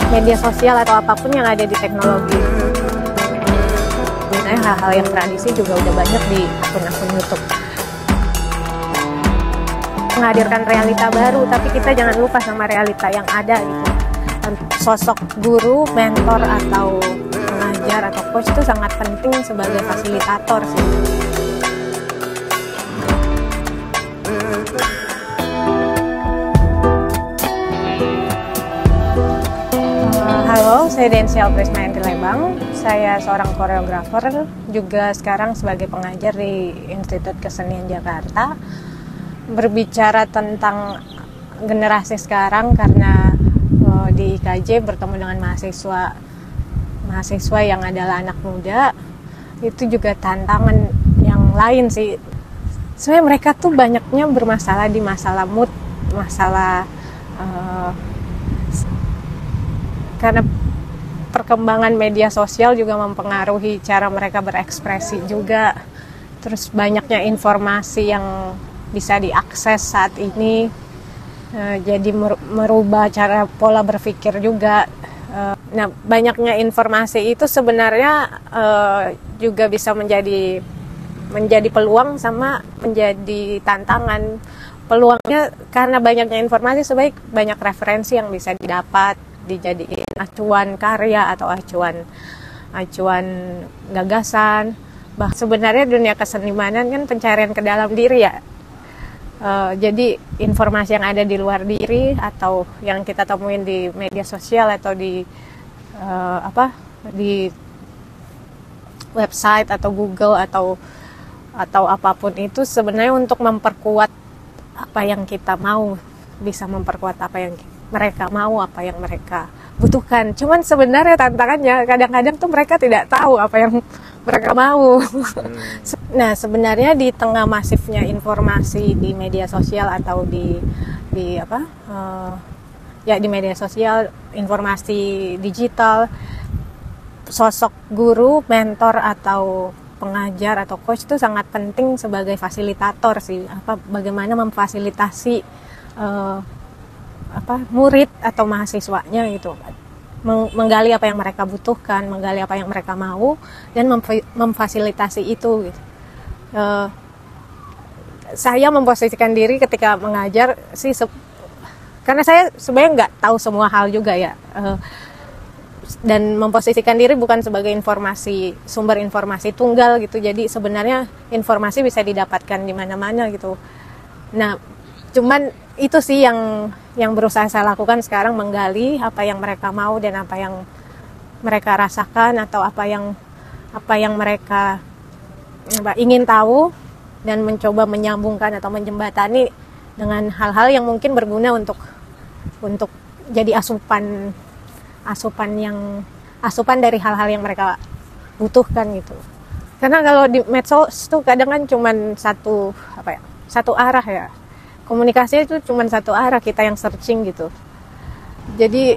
media sosial atau apapun yang ada di teknologi. Sebenarnya hal-hal yang tradisi juga udah banyak di akun-akun YouTube. Menghadirkan realita baru, tapi kita jangan lupa sama realita yang ada gitu. Sosok guru, mentor atau pengajar atau coach itu sangat penting sebagai fasilitator sih. Halo, saya Densial Prismayanti Lebang. Saya seorang koreografer, juga sekarang sebagai pengajar di Institut Kesenian Jakarta. Berbicara tentang generasi sekarang karena di IKJ bertemu dengan mahasiswa yang adalah anak muda, itu juga tantangan yang lain sih. Sebenarnya mereka tuh banyaknya bermasalah di masalah mood, karena perkembangan media sosial juga mempengaruhi cara mereka berekspresi juga. Terus banyaknya informasi yang bisa diakses saat ini, jadi merubah cara pola berpikir juga. Nah, banyaknya informasi itu sebenarnya juga bisa menjadi peluang sama menjadi tantangan. Peluangnya karena banyaknya informasi, sebaik banyak referensi yang bisa didapat, dijadiin acuan karya atau acuan gagasan. Sebenarnya dunia kesenimanan kan pencarian ke dalam diri ya. Jadi informasi yang ada di luar diri atau yang kita temuin di media sosial atau di website atau Google atau apapun itu sebenarnya untuk memperkuat apa yang kita mau, bisa memperkuat apa yang mereka mau, apa yang mereka butuhkan. Cuman sebenarnya tantangannya kadang-kadang tuh mereka tidak tahu apa yang mereka mau. Nah, sebenarnya di tengah masifnya informasi di media sosial atau di media sosial, informasi digital, sosok guru, mentor atau pengajar atau coach itu sangat penting sebagai fasilitator sih. Bagaimana memfasilitasi murid atau mahasiswanya gitu, menggali apa yang mereka butuhkan, menggali apa yang mereka mau, dan memfasilitasi itu gitu. Saya memposisikan diri ketika mengajar sih, karena saya sebenarnya nggak tahu semua hal juga ya, dan memposisikan diri bukan sebagai sumber informasi tunggal gitu. Jadi sebenarnya informasi bisa didapatkan di mana-mana gitu. Nah, cuman itu sih yang berusaha saya lakukan sekarang, menggali apa yang mereka mau dan apa yang mereka rasakan atau apa yang mereka ingin tahu, dan mencoba menyambungkan atau menjembatani dengan hal-hal yang mungkin berguna untuk jadi asupan dari hal-hal yang mereka butuhkan gitu. Karena kalau di medsos tuh kadang kan cuman satu arah ya. Komunikasinya itu cuma satu arah, kita yang searching gitu. Jadi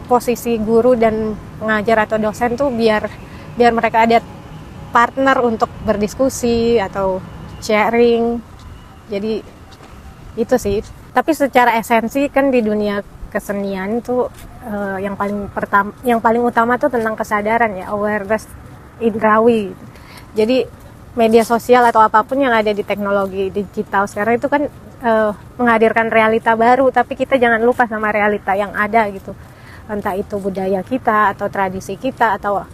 posisi guru dan pengajar atau dosen tuh biar mereka ada partner untuk berdiskusi atau sharing. Jadi itu sih. Tapi secara esensi kan di dunia kesenian tuh yang paling utama tuh tentang kesadaran ya, awareness indrawi. Jadi media sosial atau apapun yang ada di teknologi digital sekarang itu kan menghadirkan realita baru, tapi kita jangan lupa sama realita yang ada gitu. Entah itu budaya kita atau tradisi kita atau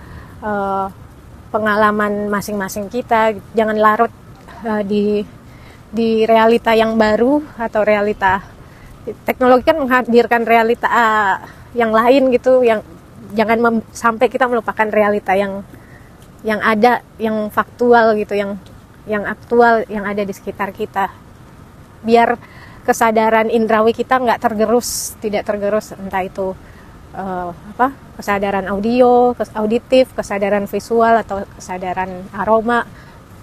pengalaman masing-masing kita. Jangan larut di realita yang baru atau realita teknologi kan menghadirkan realita yang lain gitu, yang jangan sampai kita melupakan realita yang ada, yang faktual gitu, yang aktual, yang ada di sekitar kita. Biar kesadaran indrawi kita tidak tergerus, entah itu kesadaran auditif, kesadaran visual atau kesadaran aroma,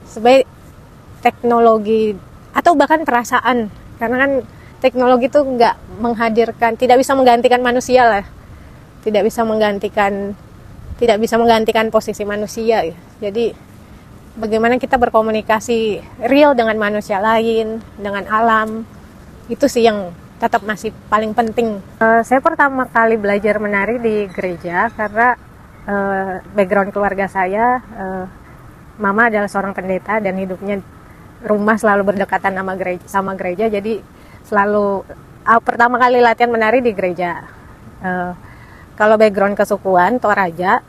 sebagai teknologi atau bahkan perasaan. Karena kan teknologi itu tidak bisa menggantikan manusia lah, tidak bisa menggantikan posisi manusia ya. Jadi bagaimana kita berkomunikasi real dengan manusia lain, dengan alam, itu sih yang tetap masih paling penting. Saya pertama kali belajar menari di gereja karena background keluarga saya, mama adalah seorang pendeta dan hidupnya rumah selalu berdekatan sama gereja, jadi selalu pertama kali latihan menari di gereja. Kalau background kesukuan Toraja,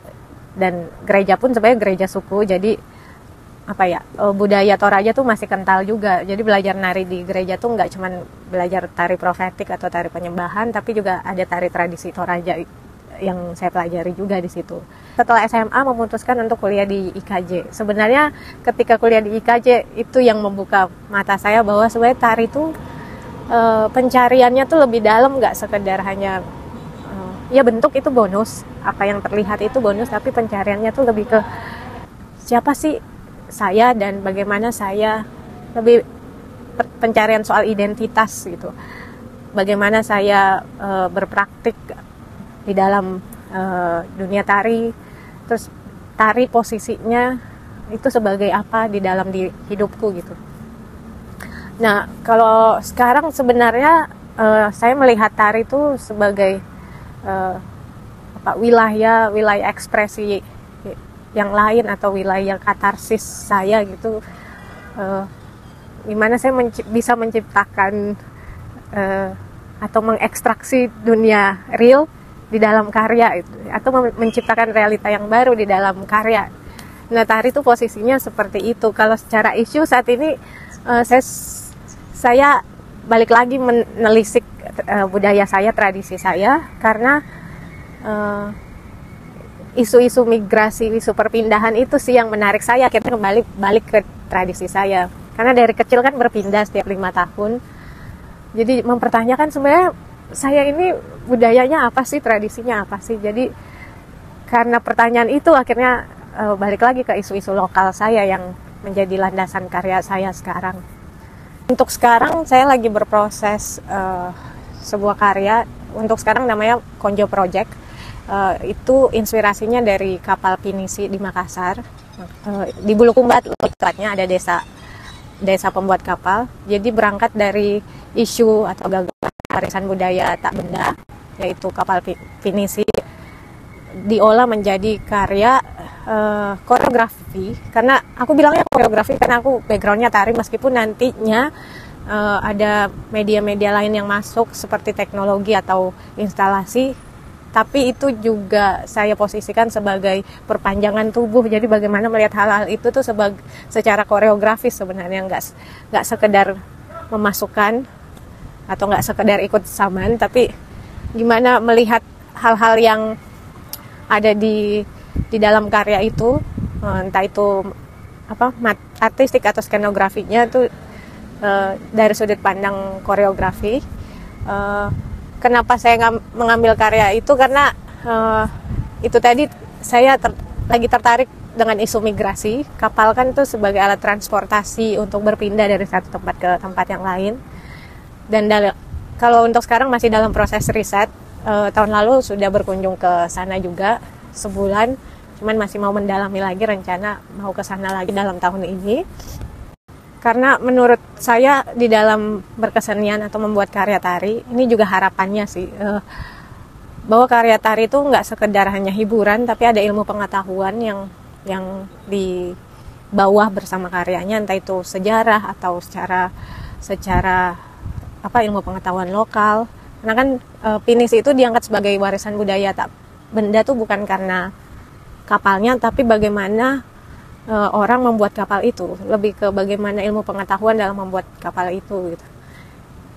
dan gereja pun sebenarnya gereja suku, jadi budaya Toraja tuh masih kental juga. Jadi belajar nari di gereja tuh nggak cuma belajar tari profetik atau tari penyembahan, tapi juga ada tari tradisi Toraja yang saya pelajari juga di situ. Setelah SMA memutuskan untuk kuliah di IKJ. Sebenarnya ketika kuliah di IKJ itu yang membuka mata saya bahwa sebenarnya tari itu pencariannya tuh lebih dalam, nggak sekedar hanya ya bentuk itu bonus, apa yang terlihat itu bonus, tapi pencariannya tuh lebih ke siapa sih saya dan bagaimana saya, lebih pencarian soal identitas gitu. Bagaimana saya berpraktik di dalam dunia tari, terus tari posisinya itu sebagai apa di dalam hidupku gitu. Nah, kalau sekarang sebenarnya saya melihat tari itu sebagai wilayah ekspresi yang lain atau wilayah katarsis saya gitu, dimana saya bisa menciptakan atau mengekstraksi dunia real di dalam karya itu, atau menciptakan realita yang baru di dalam karya. Nah, tari itu posisinya seperti itu. Kalau secara isu saat ini saya balik lagi menelisik budaya saya, tradisi saya, karena isu-isu migrasi, isu perpindahan itu sih yang menarik saya. Akhirnya balik ke tradisi saya, karena dari kecil kan berpindah setiap 5 tahun. Jadi mempertanyakan sebenarnya saya ini budayanya apa sih, tradisinya apa sih. Jadi karena pertanyaan itu akhirnya balik lagi ke isu-isu lokal saya yang menjadi landasan karya saya sekarang. Untuk sekarang saya lagi berproses sebuah karya. Untuk sekarang namanya Konjo Project. Itu inspirasinya dari kapal pinisi di Makassar. Di Bulukumbat tepatnya ada desa pembuat kapal. Jadi berangkat dari isu atau gagasan warisan budaya tak benda, yaitu kapal pinisi, diolah menjadi karya koreografi. Karena aku bilangnya koreografi karena aku backgroundnya tari, meskipun nantinya ada media-media lain yang masuk seperti teknologi atau instalasi, tapi itu juga saya posisikan sebagai perpanjangan tubuh. Jadi bagaimana melihat hal-hal itu tuh secara koreografis sebenarnya, nggak sekedar memasukkan atau nggak sekedar ikut zaman, tapi gimana melihat hal-hal yang ada di dalam karya itu, entah itu artistik atau skenografinya tuh dari sudut pandang koreografi. Kenapa saya mengambil karya itu, karena itu tadi saya lagi tertarik dengan isu migrasi. Kapal kan tuh sebagai alat transportasi untuk berpindah dari satu tempat ke tempat yang lain. Dan kalau untuk sekarang masih dalam proses riset. Tahun lalu sudah berkunjung ke sana juga sebulan, cuman masih mau mendalami lagi, rencana mau ke sana lagi dalam tahun ini. Karena menurut saya di dalam berkesenian atau membuat karya tari, ini juga harapannya sih, bahwa karya tari itu nggak sekedar hanya hiburan, tapi ada ilmu pengetahuan yang di bawah bersama karyanya, entah itu sejarah atau secara ilmu pengetahuan lokal. Karena kan pinisi itu diangkat sebagai warisan budaya tak benda tuh bukan karena kapalnya, tapi bagaimana orang membuat kapal itu, lebih ke bagaimana ilmu pengetahuan dalam membuat kapal itu gitu.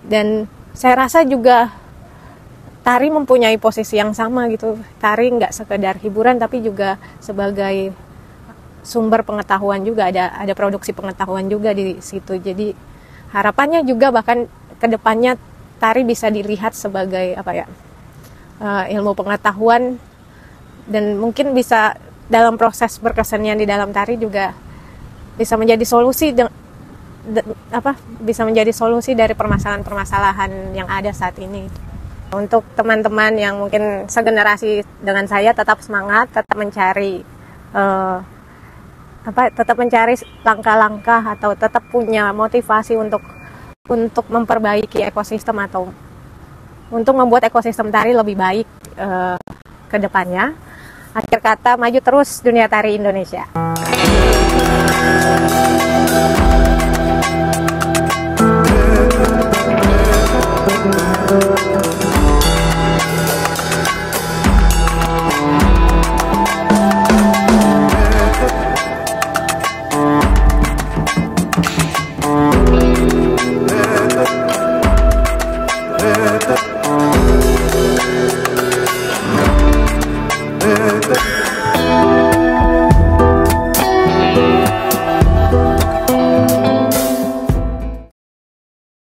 Dan saya rasa juga tari mempunyai posisi yang sama gitu. Tari nggak sekedar hiburan, tapi juga sebagai sumber pengetahuan juga, ada produksi pengetahuan juga di situ. Jadi harapannya juga bahkan kedepannya tari bisa dilihat sebagai ilmu pengetahuan, dan mungkin bisa dalam proses berkesenian di dalam tari juga bisa menjadi solusi bisa menjadi solusi dari permasalahan-permasalahan yang ada saat ini. Untuk teman-teman yang mungkin segenerasi dengan saya, tetap semangat, tetap mencari langkah-langkah atau tetap punya motivasi untuk memperbaiki ekosistem atau untuk membuat ekosistem tari lebih baik ke depannya. Akhir kata, maju terus dunia tari Indonesia.